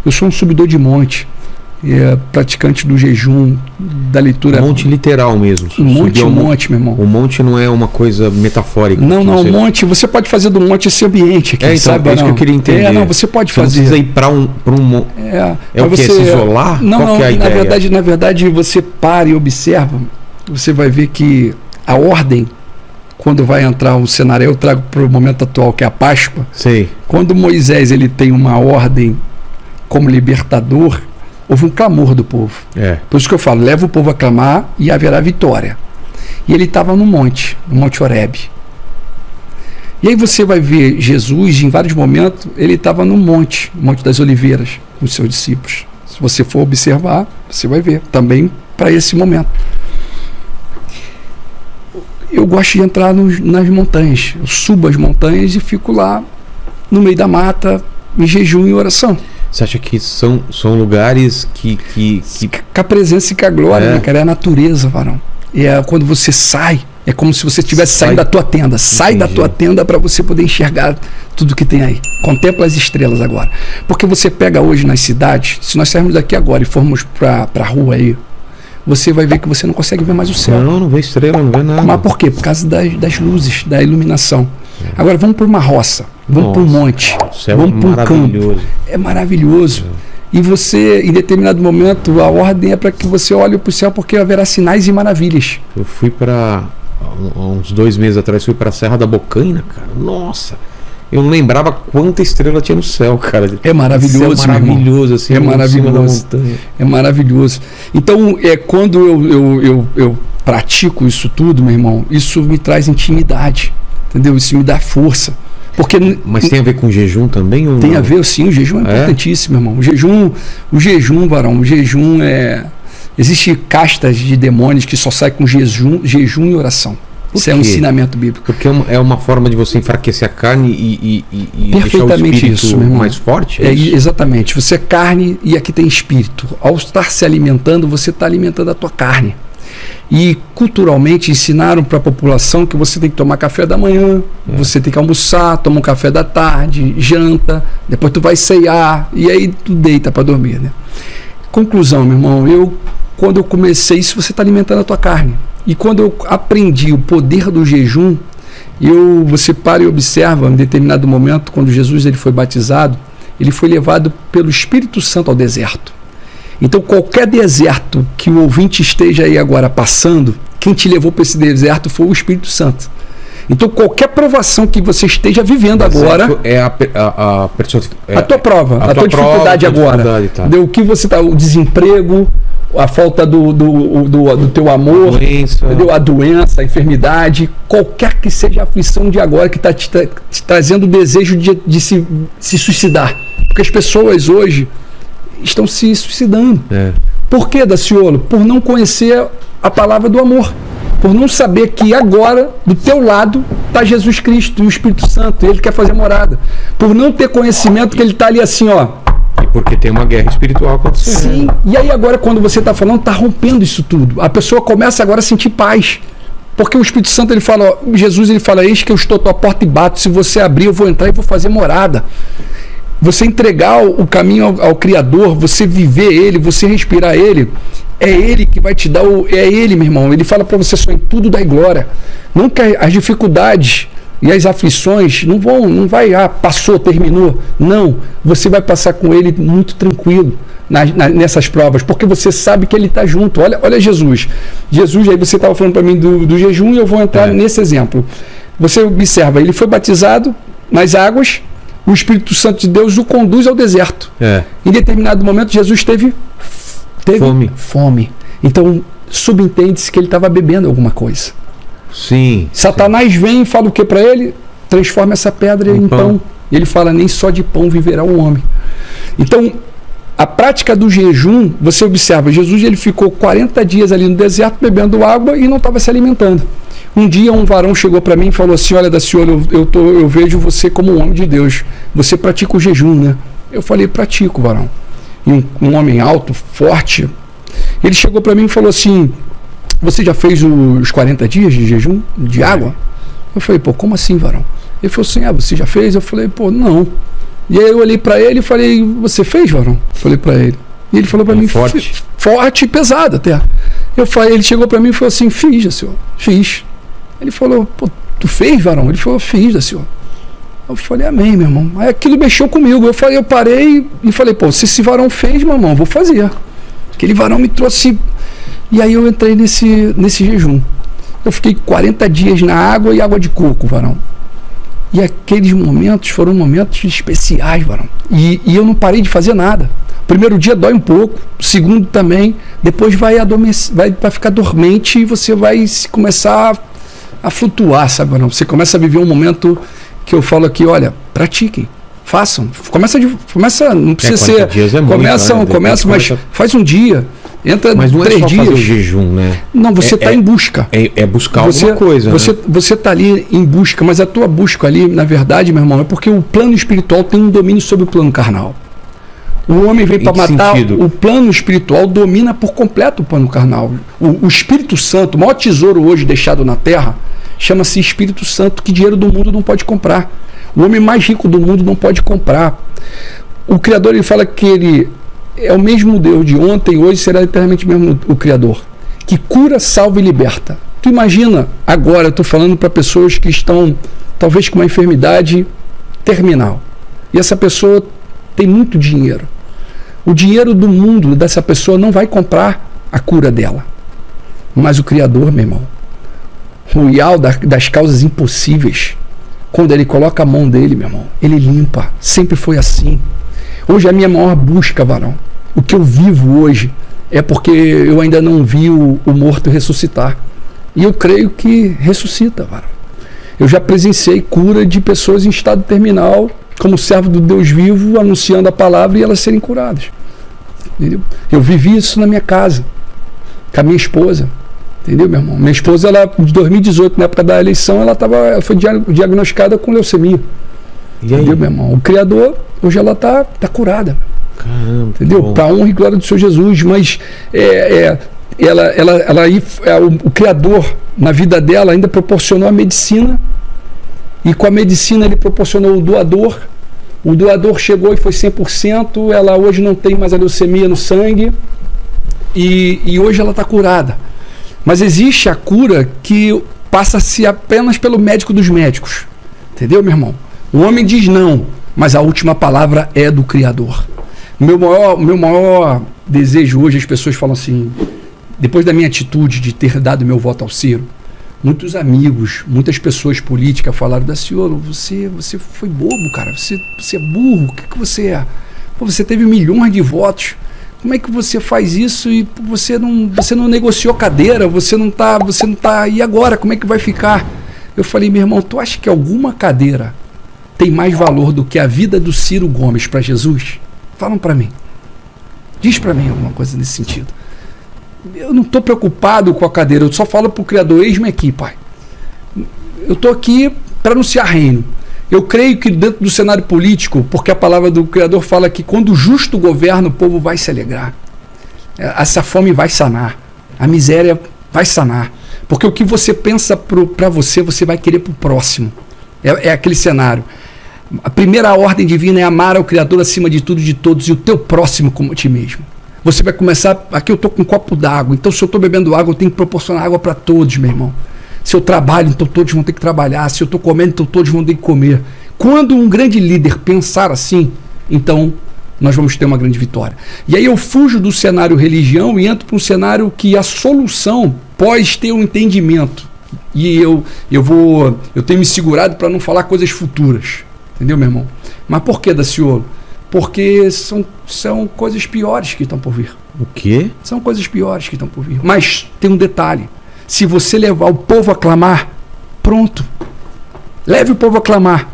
Eu sou um subidor de monte, praticante do jejum, da leitura. Monte literal mesmo. Monte, meu irmão. O monte não é uma coisa metafórica. Não, o monte, você pode fazer do monte esse ambiente aqui, então, sabe? É isso que eu queria entender. Você pode você fazer. Não precisa ir para um é o que? Se isolar? Não, Qual que é a ideia? Na verdade, você para e observa, você vai ver que a ordem, quando vai entrar o cenário, eu trago para o momento atual, que é a Páscoa. Sei. Quando Moisés ele tem uma ordem como libertador, houve um clamor do povo. Por isso que eu falo, leva o povo a clamar e haverá vitória. E ele estava no Monte Horebe. E aí você vai ver Jesus, em vários momentos, ele estava no Monte das Oliveiras, com os seus discípulos. Se você for observar, você vai ver, também para esse momento. Eu gosto de entrar nas montanhas. Eu subo as montanhas e fico lá, no meio da mata, em jejum e oração. Você acha que são lugares que... Com a presença e com a glória, né, cara? É a natureza, varão. Quando você sai, é como se você estivesse saindo da tua tenda. Sai da tua tenda para você poder enxergar tudo que tem aí. Contempla as estrelas agora. Porque você pega hoje nas cidades, se nós sairmos daqui agora e formos para a rua aí, você vai ver que você não consegue ver mais o céu. Não vê estrela, não vê nada. Mas por quê? Por causa das luzes, da iluminação. Agora vamos para uma roça, vamos para um monte, vamos para um campo. É maravilhoso. E você, em determinado momento, a ordem é para que você olhe para o céu, porque haverá sinais e maravilhas. Eu fui para, uns 2 meses atrás, fui para a Serra da Bocaina, cara. Nossa! Eu não lembrava quanta estrela tinha no céu, cara. É maravilhoso, é maravilhoso, assim. É maravilhoso. É maravilhoso. Então, quando eu pratico isso tudo, meu irmão, isso me traz intimidade, entendeu? Isso me dá força. Mas tem a ver com o jejum também? Ou tem não? A ver, sim. O jejum é importantíssimo, irmão. O jejum, varão, existe castas de demônios que só saem com jejum e oração. Isso é um ensinamento bíblico. Porque é uma forma de você enfraquecer a carne e deixar o espírito isso, meu irmão. mais forte? Exatamente. Você é carne e aqui tem espírito. Ao estar se alimentando, você está alimentando a tua carne. E culturalmente ensinaram para a população que você tem que tomar café da manhã, você tem que almoçar, toma um café da tarde, janta, depois tu vai ceiar e aí tu deita para dormir, né? Conclusão, meu irmão, quando eu comecei isso, você está alimentando a tua carne. E quando eu aprendi o poder do jejum, você para e observa, em determinado momento, quando Jesus ele foi batizado, ele foi levado pelo Espírito Santo ao deserto. Então, qualquer deserto que o ouvinte esteja aí agora passando, quem te levou para esse deserto foi o Espírito Santo. Então, qualquer provação que você esteja vivendo agora... É a tua prova, a tua dificuldade agora. Tá. O que você está... O desemprego, a falta do teu amor, a doença, a enfermidade, qualquer que seja a aflição de agora que está te trazendo o desejo de se suicidar. Porque as pessoas hoje estão se suicidando. Por quê, Daciolo? Por não conhecer a palavra do amor. Por não saber que agora, do teu lado, está Jesus Cristo e o Espírito Santo. Ele quer fazer morada. Por não ter conhecimento que ele está ali assim, ó. E porque tem uma guerra espiritual acontecendo. Sim. E aí agora, quando você está falando, está rompendo isso tudo. A pessoa começa agora a sentir paz. Porque o Espírito Santo, ele fala, ó, Jesus, ele fala, eis que eu estou à tua porta e bato. Se você abrir, eu vou entrar e vou fazer morada. Você entregar o caminho ao Criador, você viver Ele, você respirar Ele, é Ele que vai te dar é Ele, meu irmão. Ele fala para você só em tudo dai glória. Nunca as dificuldades e as aflições não vai, passou, terminou. Não, você vai passar com Ele muito tranquilo nessas provas, porque você sabe que Ele está junto. Olha Jesus. Jesus, aí você estava falando para mim do jejum e eu vou entrar nesse exemplo. Você observa, Ele foi batizado nas águas, o Espírito Santo de Deus o conduz ao deserto. Em determinado momento, Jesus teve fome. Então, subentende-se que ele estava bebendo alguma coisa. Sim. Satanás vem e fala o que para ele? Transforma essa pedra em pão. E ele fala, nem só de pão viverá o homem. Então, a prática do jejum, você observa, Jesus ele ficou 40 dias ali no deserto bebendo água e não estava se alimentando. Um dia um varão chegou para mim e falou assim, olha, Daciolo, eu vejo você como um homem de Deus. Você pratica o jejum, né? Eu falei, pratico, varão. E um homem alto, forte. Ele chegou para mim e falou assim, você já fez os 40 dias de jejum de água? Eu falei, pô, como assim, varão? Ele falou assim, você já fez? Eu falei, pô, não. E aí eu olhei para ele e falei, você fez, varão? Falei para ele. E ele falou para mim, forte e pesado até. Ele chegou para mim e falou assim, fiz, da senhor, fiz. Ele falou, pô, tu fez, varão? Ele falou, fiz, da senhor. Eu falei, amém, meu irmão. Aí aquilo mexeu comigo. Eu parei e falei, pô, se esse varão fez, meu irmão, eu vou fazer. Aquele varão me trouxe. E aí eu entrei nesse jejum. Eu fiquei 40 dias na água e água de coco, varão. E aqueles momentos foram momentos especiais, varão. E eu não parei de fazer nada. Primeiro dia dói um pouco, segundo também, depois vai ficar dormente e você vai começar a flutuar, sabe, varão? Você começa a viver um momento que eu falo aqui, olha, pratiquem, façam. Começa, não precisa ser. Dias é começa, mas faz um dia. Entra mas não 3 é só dias. Fazer o jejum, né? Não, você está em busca. É buscar alguma coisa. Você está ali em busca, mas a tua busca ali, na verdade, meu irmão, é porque o plano espiritual tem um domínio sobre o plano carnal. O homem vem para matar, o plano espiritual domina por completo o plano carnal. O Espírito Santo, o maior tesouro hoje deixado na terra, chama-se Espírito Santo, que dinheiro do mundo não pode comprar. O homem mais rico do mundo não pode comprar. O Criador, ele fala que ele é o mesmo Deus de ontem, hoje será eternamente mesmo o Criador, que cura, salva e liberta. Tu imagina, agora eu estou falando para pessoas que estão talvez com uma enfermidade terminal, e essa pessoa tem muito dinheiro. O dinheiro do mundo dessa pessoa não vai comprar a cura dela, mas o Criador, meu irmão, o Ial das causas impossíveis, quando ele coloca a mão dele, meu irmão, ele limpa. Sempre foi assim. Hoje a minha maior busca, varão, o que eu vivo hoje é porque eu ainda não vi o morto ressuscitar. E eu creio que ressuscita, varão. Eu já presenciei cura de pessoas em estado terminal, como servo do Deus vivo, anunciando a palavra e elas serem curadas. Entendeu? Eu vivi isso na minha casa, com a minha esposa. Entendeu, meu irmão? Minha esposa, ela, em 2018, na época da eleição, ela foi diagnosticada com leucemia. Entendeu, meu irmão? O Criador, hoje ela tá curada. Caramba, entendeu? Para honra e glória do Senhor Jesus. Mas o Criador, na vida dela, ainda proporcionou a medicina. E com a medicina ele proporcionou o doador. O doador chegou e foi 100%. Ela hoje não tem mais a leucemia no sangue. E hoje ela está curada. Mas existe a cura que passa-se apenas pelo médico dos médicos. Entendeu, meu irmão? O homem diz não, mas a última palavra é do Criador. Meu maior desejo hoje, as pessoas falam assim, depois da minha atitude de ter dado meu voto ao Ciro, muitos amigos, muitas pessoas políticas falaram, Daciolo, você foi bobo, cara, você é burro, o que você é? Pô, você teve milhões de votos, como é que você faz isso e você não negociou cadeira, você não tá, e agora, como é que vai ficar? Eu falei, meu irmão, tu acha que alguma cadeira tem mais valor do que a vida do Ciro Gomes para Jesus? Falam para mim. Diz para mim alguma coisa nesse sentido. Eu não estou preocupado com a cadeira, eu só falo para o Criador, eis-me aqui, Pai. Eu estou aqui para anunciar reino. Eu creio que dentro do cenário político, porque a palavra do Criador fala que quando o justo governa, o povo vai se alegrar. Essa fome vai sanar. A miséria vai sanar. Porque o que você pensa para você, você vai querer para o próximo. É aquele cenário. A primeira ordem divina é amar ao Criador acima de tudo e de todos e o teu próximo como a ti mesmo. Você vai começar, aqui eu estou com um copo d'água, então se eu estou bebendo água, eu tenho que proporcionar água para todos, meu irmão. Se eu trabalho, então todos vão ter que trabalhar. Se eu estou comendo, então todos vão ter que comer. Quando um grande líder pensar assim, então nós vamos ter uma grande vitória. E aí eu fujo do cenário religião e entro para um cenário que a solução pode ter um entendimento. E eu tenho me segurado para não falar coisas futuras. Entendeu, meu irmão? Mas por que, Daciolo? Porque são coisas piores que estão por vir. O quê? São coisas piores que estão por vir. Mas tem um detalhe. Se você levar o povo a clamar, pronto. Leve o povo a clamar.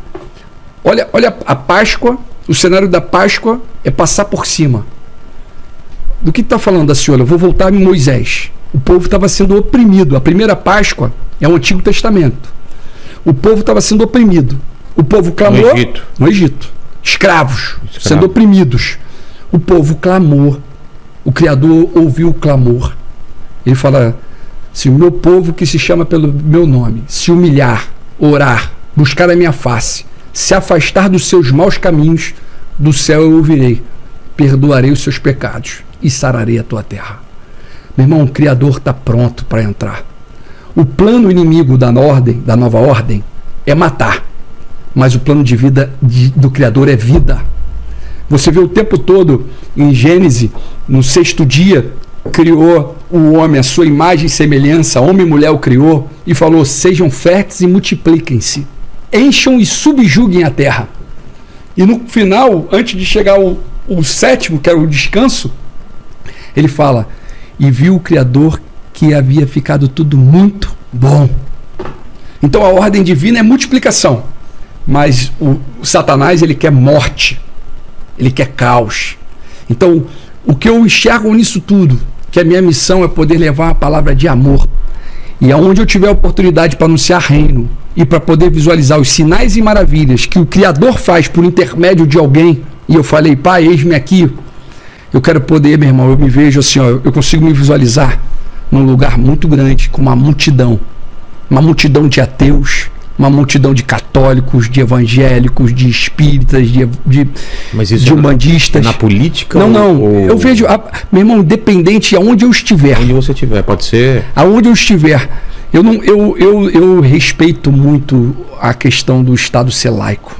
Olha a Páscoa, o cenário da Páscoa é passar por cima. Do que está falando, Daciolo? Eu vou voltar em Moisés. O povo estava sendo oprimido. A primeira Páscoa é o Antigo Testamento. O povo estava sendo oprimido. O povo clamou no Egito. Escravos, sendo oprimidos. O povo clamou. O Criador ouviu o clamor. Ele fala, se o meu povo que se chama pelo meu nome se humilhar, orar, buscar a minha face, se afastar dos seus maus caminhos, do céu eu ouvirei, perdoarei os seus pecados e sararei a tua terra. Meu irmão, o Criador está pronto para entrar. O plano inimigo da nova ordem, é matar. Mas o plano de vida do Criador é vida. Você vê o tempo todo em Gênesis, no 6º dia, criou o homem, a sua imagem e semelhança, homem e mulher o criou, e falou: sejam férteis e multipliquem-se, encham e subjuguem a terra. E no final, antes de chegar o 7º, que era o descanso, ele fala: e viu o Criador que havia ficado tudo muito bom. Então a ordem divina é multiplicação, mas o Satanás, ele quer morte, ele quer caos. Então o que eu enxergo nisso tudo, que a minha missão é poder levar a palavra de amor, e aonde eu tiver oportunidade para anunciar reino e para poder visualizar os sinais e maravilhas que o Criador faz por intermédio de alguém, e eu falei: Pai, eis-me aqui. Eu quero poder, meu irmão, eu me vejo assim, ó, eu consigo me visualizar num lugar muito grande, com uma multidão de ateus, uma multidão de católicos, de evangélicos, de espíritas, de umbandistas. Na política? Não. Eu vejo, meu irmão, independente aonde eu estiver. Onde você estiver, pode ser. Aonde eu estiver. Eu respeito muito a questão do Estado ser laico.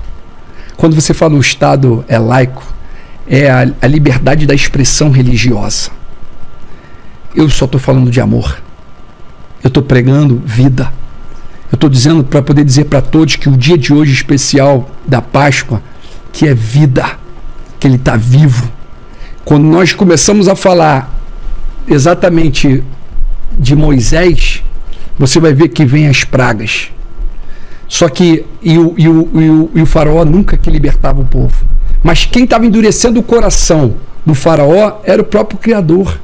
Quando você fala o Estado é laico, é a liberdade da expressão religiosa. Eu só estou falando de amor. Eu estou pregando vida. Eu estou dizendo para poder dizer para todos que o dia de hoje especial da Páscoa, que é vida, que ele está vivo. Quando nós começamos a falar exatamente de Moisés, você vai ver que vem as pragas. Só que o faraó nunca que libertava o povo. Mas quem estava endurecendo o coração do faraó era o próprio Criador.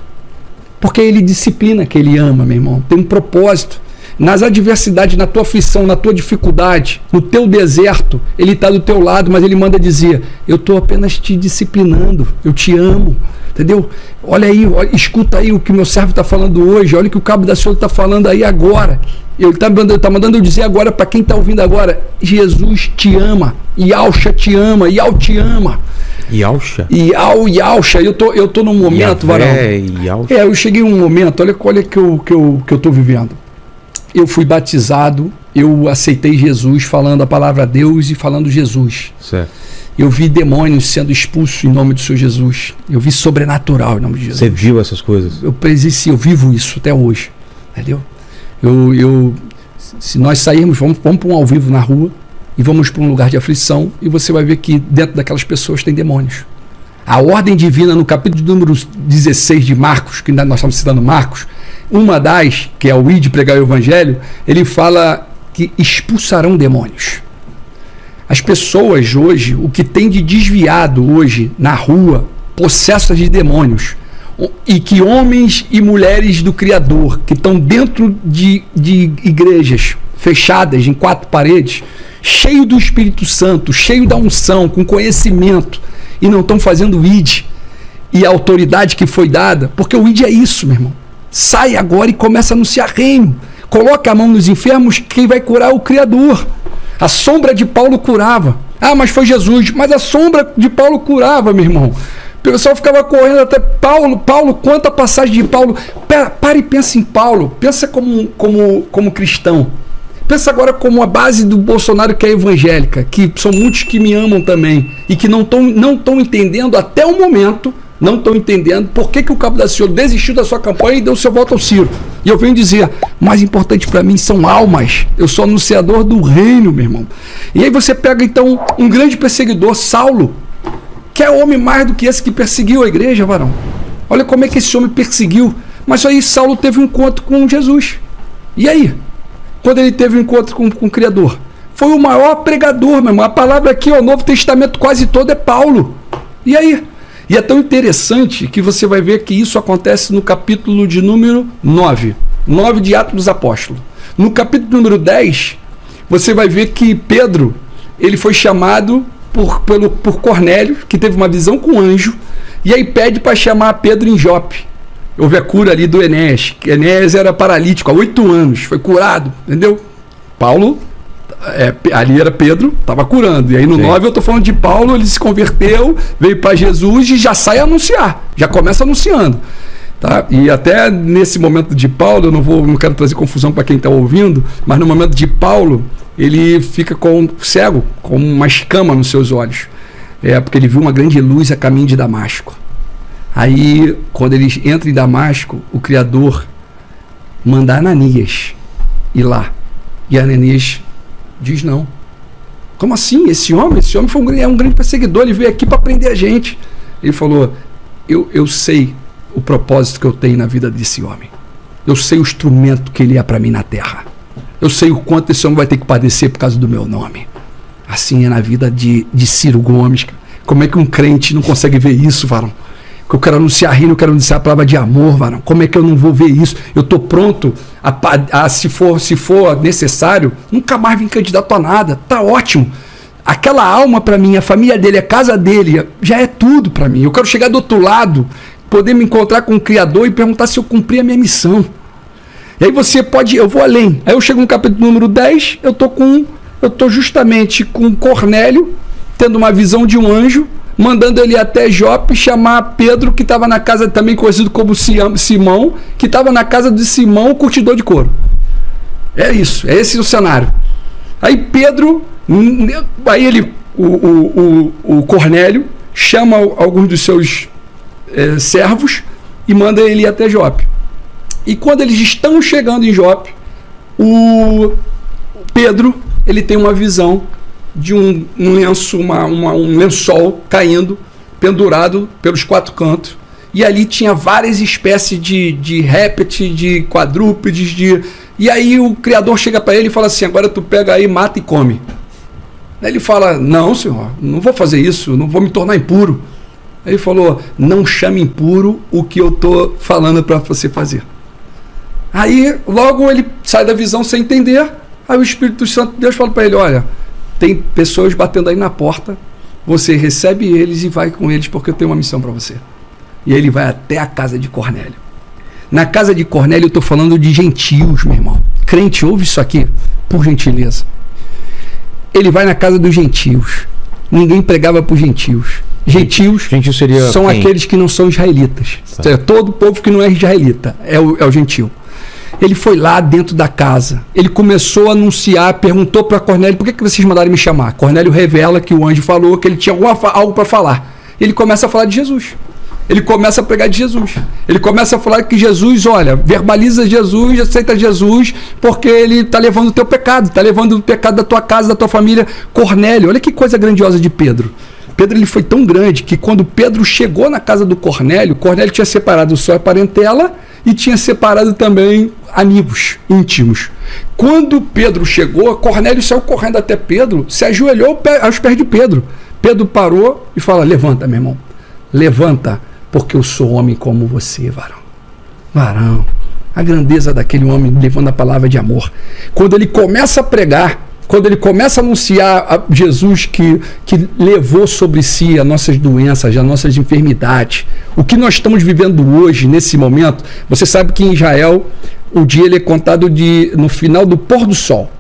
Porque ele disciplina que ele ama, meu irmão. Tem um propósito. Nas adversidades, na tua aflição, na tua dificuldade, no teu deserto, ele está do teu lado, mas ele manda dizer: eu estou apenas te disciplinando, eu te amo. Entendeu? Olha aí, escuta aí o que meu servo está falando hoje, olha o que o cabo da senhora está falando aí agora. Ele está mandando eu dizer agora para quem está ouvindo agora: Jesus te ama, Yahshua te ama, Yahweh te ama. Yahshua? Yahshua. Eu tô num momento, varão. Eu cheguei em um momento, olha que eu estou vivendo. Eu fui batizado, eu aceitei Jesus falando a palavra a Deus e falando Jesus. Certo. Eu vi demônios sendo expulsos em nome do Senhor Jesus. Eu vi sobrenatural em nome de Jesus. Você viu essas coisas? Eu presenciei, eu vivo isso até hoje. Entendeu? Se nós sairmos, vamos para um ao vivo na rua e vamos para um lugar de aflição, e você vai ver que dentro daquelas pessoas tem demônios. A ordem divina, no capítulo número 16 de Marcos, que nós estamos citando Marcos, uma das, que é o ir de pregar o evangelho, ele fala que expulsarão demônios. As pessoas hoje, o que tem de desviado hoje na rua, possessas de demônios, e que homens e mulheres do Criador, que estão dentro de igrejas fechadas em 4 paredes, cheio do Espírito Santo, cheio da unção, com conhecimento, e não estão fazendo o ID e a autoridade que foi dada, porque o ID é isso, meu irmão. Sai agora e começa a anunciar reino. Coloca a mão nos enfermos, quem vai curar é o Criador. A sombra de Paulo curava. Ah, mas foi Jesus. Mas a sombra de Paulo curava, meu irmão. O pessoal ficava correndo até Paulo. Quanta passagem de Paulo. Para e pensa em Paulo. Pensa como cristão. Pensa agora como a base do Bolsonaro, que é evangélica, que são muitos que me amam também e que não estão entendendo até o momento, não estão entendendo por que o cabo da senhora desistiu da sua campanha e deu seu voto ao Ciro. E eu venho dizer: mais importante para mim são almas. Eu sou anunciador do reino, meu irmão. E aí você pega então um grande perseguidor, Saulo, que é homem mais do que esse que perseguiu a igreja, varão. Olha como é que esse homem perseguiu. Mas aí Saulo teve um encontro com Jesus. E aí? Quando ele teve um encontro com o Criador, foi o maior pregador, meu irmão. A palavra aqui, o Novo Testamento quase todo é Paulo. E aí? E é tão interessante que você vai ver que isso acontece no capítulo de número 9 de Atos dos Apóstolos. No capítulo número 10, você vai ver que Pedro, ele foi chamado por Cornélio, que teve uma visão com um anjo, e aí pede para chamar Pedro em Jope. Houve a cura ali do Enéas. Enéas era paralítico há 8 anos, foi curado, entendeu? Paulo Ali era Pedro, estava curando. E aí no 9 eu estou falando de Paulo, ele se converteu, veio para Jesus e já sai a anunciar, já começa anunciando. Tá? E até nesse momento de Paulo, eu não quero trazer confusão para quem está ouvindo, mas no momento de Paulo, ele fica cego, com uma escama nos seus olhos. Porque ele viu uma grande luz a caminho de Damasco. Aí, quando ele entra em Damasco, o Criador manda Ananias ir lá. E Ananias diz não. Como assim? Esse homem é um grande perseguidor, ele veio aqui para prender a gente. Ele falou, eu sei o propósito que eu tenho na vida desse homem. Eu sei o instrumento que ele é para mim na terra. Eu sei o quanto esse homem vai ter que padecer por causa do meu nome. Assim é na vida de Ciro Gomes. Como é que um crente não consegue ver isso, varão? Que eu quero anunciar reino, eu quero anunciar a palavra de amor, varão. Como é que eu não vou ver isso? Eu estou pronto se for necessário, nunca mais vim candidato a nada. Tá ótimo. Aquela alma para mim, a família dele, a casa dele, já é tudo para mim. Eu quero chegar do outro lado, poder me encontrar com o Criador e perguntar se eu cumpri a minha missão. E aí eu vou além. Aí eu chego no capítulo número 10, eu tô justamente com Cornélio, tendo uma visão de um anjo, mandando ele até Jope chamar Pedro, que estava na casa, também conhecido como Simão, que estava na casa de Simão, o curtidor de couro. É isso, é esse o cenário. Aí Pedro, o Cornélio chama alguns dos seus servos e manda ele ir até Jope. E quando eles estão chegando em Jope, o Pedro, ele tem uma visão de um lenço, um lençol caindo, pendurado pelos 4 cantos. E ali tinha várias espécies de répteis, de quadrúpedes, E aí o Criador chega para ele e fala assim, agora tu pega aí, mata e come. Aí ele fala, não, senhor, não vou fazer isso, não vou me tornar impuro. Aí ele falou, não chame impuro o que eu estou falando para você fazer. Aí logo ele sai da visão sem entender. Aí o Espírito Santo de Deus fala para ele, olha, tem pessoas batendo aí na porta, você recebe eles e vai com eles porque eu tenho uma missão para você. E ele vai até a casa de Cornélio. Na casa de Cornélio eu estou falando de gentios, meu irmão. Crente, ouve isso aqui, por gentileza. Ele vai na casa dos gentios. Ninguém pregava para os gentios. Gentios são quem? Aqueles que não são israelitas. Tá. É todo povo que não é israelita, é o gentio. Ele foi lá dentro da casa, ele começou a anunciar, perguntou para Cornélio, por que vocês mandaram me chamar? Cornélio revela que o anjo falou que ele tinha algo para falar. Ele começa a falar de Jesus. Ele começa a pregar de Jesus. Ele começa a falar que Jesus, olha, verbaliza Jesus, aceita Jesus, porque ele está levando o teu pecado, está levando o pecado da tua casa, da tua família. Cornélio, olha que coisa grandiosa de Pedro. Pedro, ele foi tão grande que quando Pedro chegou na casa do Cornélio, Cornélio tinha separado só a parentela e tinha separado também amigos íntimos. Quando Pedro chegou, Cornélio saiu correndo até Pedro, se ajoelhou aos pés de Pedro. Pedro parou e fala, levanta, meu irmão, levanta, porque eu sou homem como você, varão. Varão, a grandeza daquele homem levando a palavra de amor. Quando ele começa a pregar, quando ele começa a anunciar a Jesus que levou sobre si as nossas doenças, as nossas enfermidades, o que nós estamos vivendo hoje, nesse momento, você sabe que em Israel o dia ele é contado no final do pôr do sol.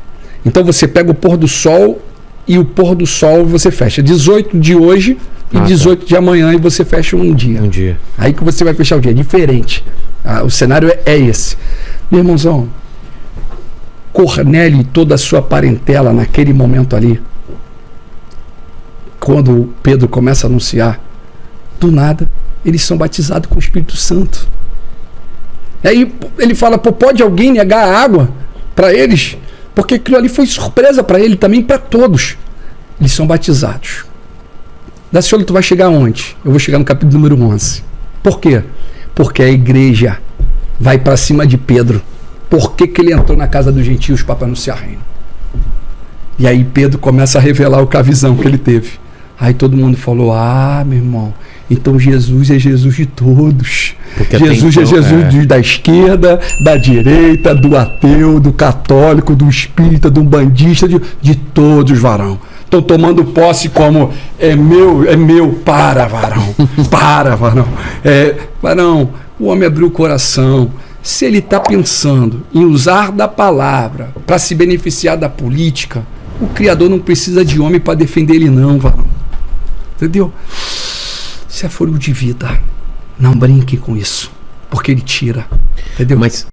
Então você pega o pôr do sol e o pôr do sol você fecha 18 de hoje e 18 de amanhã e você fecha um dia. Aí que você vai fechar o dia, é diferente. O cenário é esse. Meu irmãozão, Cornélio e toda a sua parentela naquele momento ali, quando Pedro começa a anunciar, do nada, eles são batizados com o Espírito Santo. Aí ele fala, pode alguém negar a água para eles? Porque aquilo ali foi surpresa para ele, também para todos. Eles são batizados. Da Senhora, tu vai chegar onde? Eu vou chegar no capítulo número 11. Por quê? Porque a igreja vai para cima de Pedro. Por que ele entrou na casa dos gentios para anunciar reino? E aí Pedro começa a revelar a visão que ele teve. Aí todo mundo falou, meu irmão, então Jesus é Jesus de todos. Porque Jesus é Jesus da esquerda, da direita, do ateu, do católico, do espírita, do bandista, de todos, varão. Estão tomando posse como é meu, para, varão. Para, varão. Varão, o homem abriu o coração. Se ele está pensando em usar da palavra para se beneficiar da política, O Criador não precisa de homem para defender ele, não, varão. Entendeu? Isso é fôlego de vida. Não brinque com isso. Porque ele tira. Entendeu? Mas